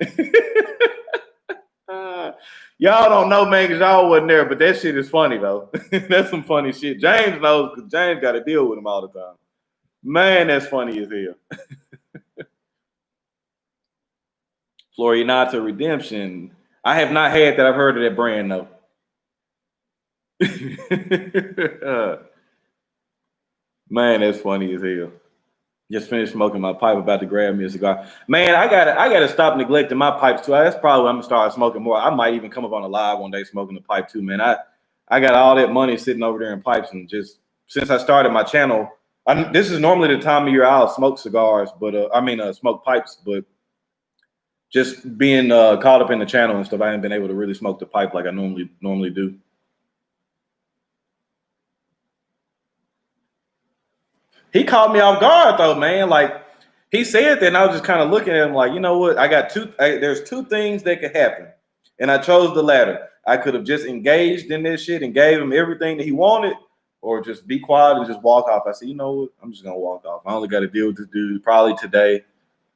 Speaker 1: Y'all don't know, man, because y'all wasn't there, but that shit is funny, though. That's some funny shit. James knows because James got to deal with him all the time. Man, that's funny as hell. Florianata Redemption. I have not had that. I've heard of that brand, though. Man, that's funny as hell. Just finished smoking my pipe, about to grab me a cigar. Man, I gotta stop neglecting my pipes too. That's probably when I'm gonna start smoking more. I might even come up on a live one day smoking the pipe too, man. I got all that money sitting over there in pipes, and just since I started my channel, this is normally the time of year I'll smoke cigars, but smoke pipes, but just being caught up in the channel and stuff, I haven't been able to really smoke the pipe like I normally do. He caught me off guard though, man. Like he said that, and I was just kind of looking at him like, you know what? There's two things that could happen, and I chose the latter. I could have just engaged in this shit and gave him everything that he wanted, or just be quiet and just walk off. I said, you know what? I'm just gonna walk off. I only got to deal with this dude probably today,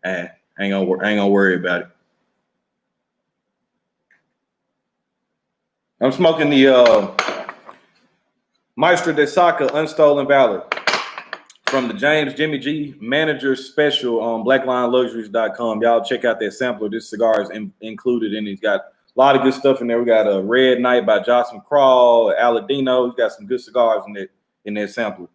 Speaker 1: and I ain't gonna worry about it. I'm smoking the Maestro de Saka Unstolen Valor from the James Jimmy G Manager Special on BlackLineLuxuries.com. Y'all check out that sampler. This cigar is included, and he's got a lot of good stuff in there. We got a Red Knight by Jocelyn Crawl, Aladino. He's got some good cigars in that sampler.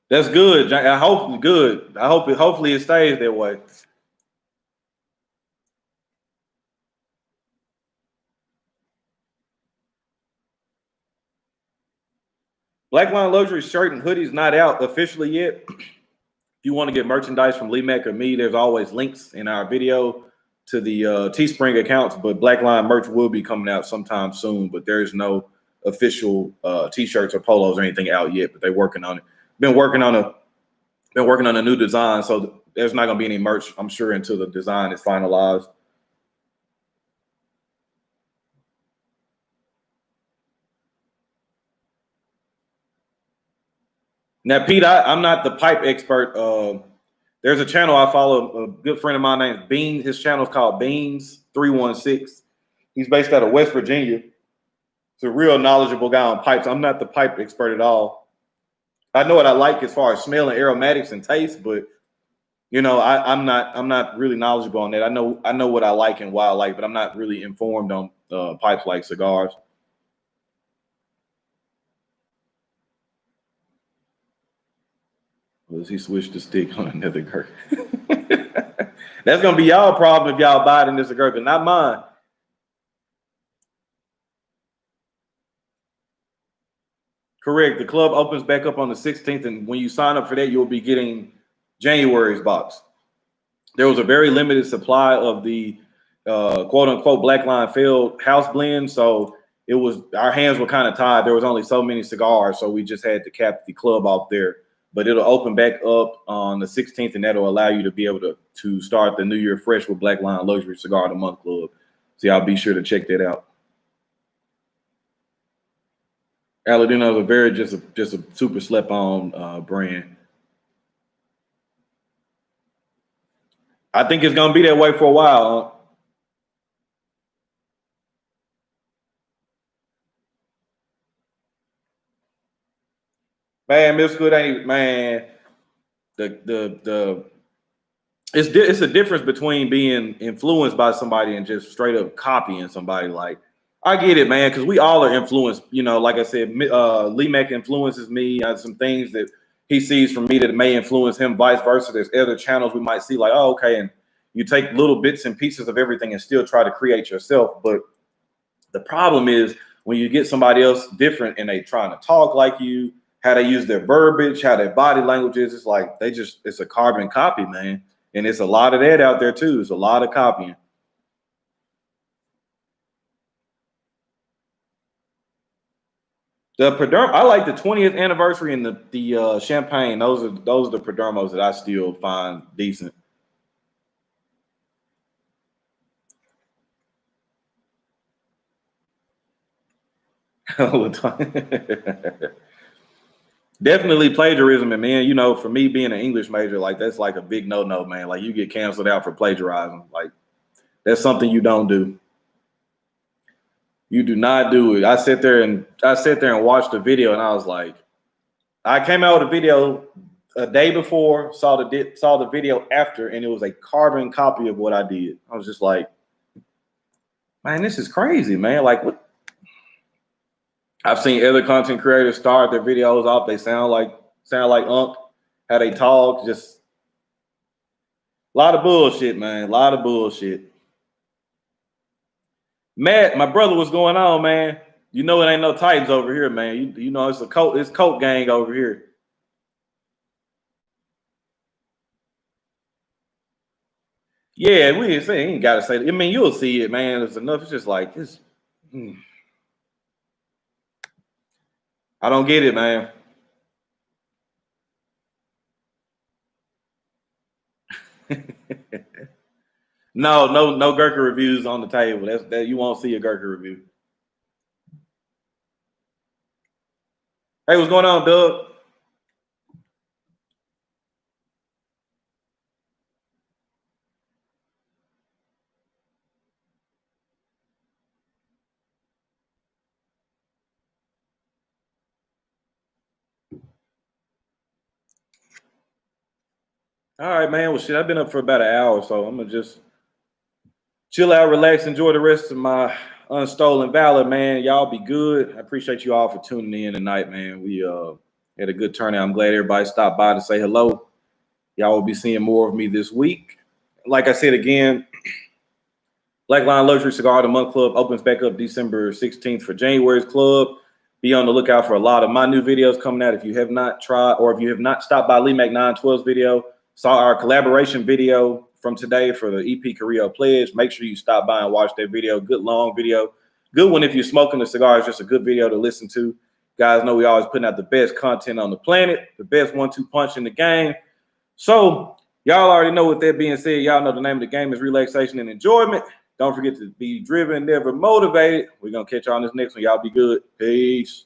Speaker 1: That's good. I hope it's good. Hopefully it stays that way. Black Line Luxury shirt and hoodies not out officially yet. If you want to get merchandise from Lee Mack or me, there's always links in our video to the Teespring accounts, but Black Line merch will be coming out sometime soon, but there's no official t-shirts or polos or anything out yet, but they're working on it. Been working on a new design, so there's not going to be any merch, I'm sure, until the design is finalized. Now, Pete, I'm not the pipe expert. There's a channel I follow. A good friend of mine named Beans. His channel is called Beans 316. He's based out of West Virginia. He's a real knowledgeable guy on pipes. I'm not the pipe expert at all. I know what I like as far as smell and aromatics and taste, but I'm not really knowledgeable on that. I know what I like and why I like, but I'm not really informed on pipes like cigars. Does he switch the stick on another girl? That's gonna be y'all problem if y'all buy it in this cigar, but not mine. Correct. The club opens back up on the 16th, and when you sign up for that, you'll be getting January's box. There was a very limited supply of the quote unquote Black Line Field house blend, so our hands were kind of tied. There was only so many cigars, so we just had to cap the club off there. But it'll open back up on the 16th, and that'll allow you to be able to start the new year fresh with Black Line Luxury Cigar of the Month Club. So y'all be sure to check that out. Aladino is a very just a super slept on brand. I think it's gonna be that way for a while. Man, middle school ain't, man. It's a difference between being influenced by somebody and just straight up copying somebody. Like, I get it, man, because we all are influenced. You know, like I said, Lee Mack influences me. I have some things that he sees from me that may influence him, vice versa. There's other channels we might see, like, oh, okay, and you take little bits and pieces of everything and still try to create yourself. But the problem is when you get somebody else different and they trying to talk like you, how they use their verbiage, how their body language is, it's like it's a carbon copy, man. And it's a lot of that out there too. It's a lot of copying. The Perderm, I like the 20th anniversary and the champagne. Those are the Perdermos that I still find decent. Definitely plagiarism, and man, you know, for me being an English major, like that's like a big no-no, man. Like you get canceled out for plagiarizing. Like that's something you don't do. You do not do it. I sat there and watched the video, and I was like, I came out with a video a day before, saw the video after, and it was a carbon copy of what I did. I was just like, man, this is crazy, man. Like what? I've seen other content creators start their videos off. They sound like Unc, how they talk, just a lot of bullshit, man. A lot of bullshit. Matt, my brother, what's going on, man? You know it ain't no Titans over here, man. You know it's Coke gang over here. Yeah, we ain't gotta say. I mean, you'll see it, man. It's enough. It's just like this. I don't get it, man. No Gurkha reviews on the table. That you won't see a Gurkha review. Hey, what's going on, Doug? All right, man. Well, shit, I've been up for about an hour, so I'm gonna just chill out, relax, enjoy the rest of my unstolen valor, man. Y'all be good. I appreciate you all for tuning in tonight, man. We had a good turnout. I'm glad everybody stopped by to say hello. Y'all will be seeing more of me this week. Like I said again, Black Line Luxury Cigar of the Month Club opens back up December 16th for January's club. Be on the lookout for a lot of my new videos coming out. If you have not tried, or if you have not stopped by Lee Mac 912's video, saw our collaboration video from today for the EP Carrillo Pledge, make sure you stop by and watch that video. Good long video. Good one if you're smoking a cigar. It's just a good video to listen to. Guys know we always putting out the best content on the planet, the best 1-2 punch in the game. So y'all already know, with that being said, y'all know the name of the game is relaxation and enjoyment. Don't forget to be driven, never motivated. We're going to catch y'all on this next one. Y'all be good. Peace.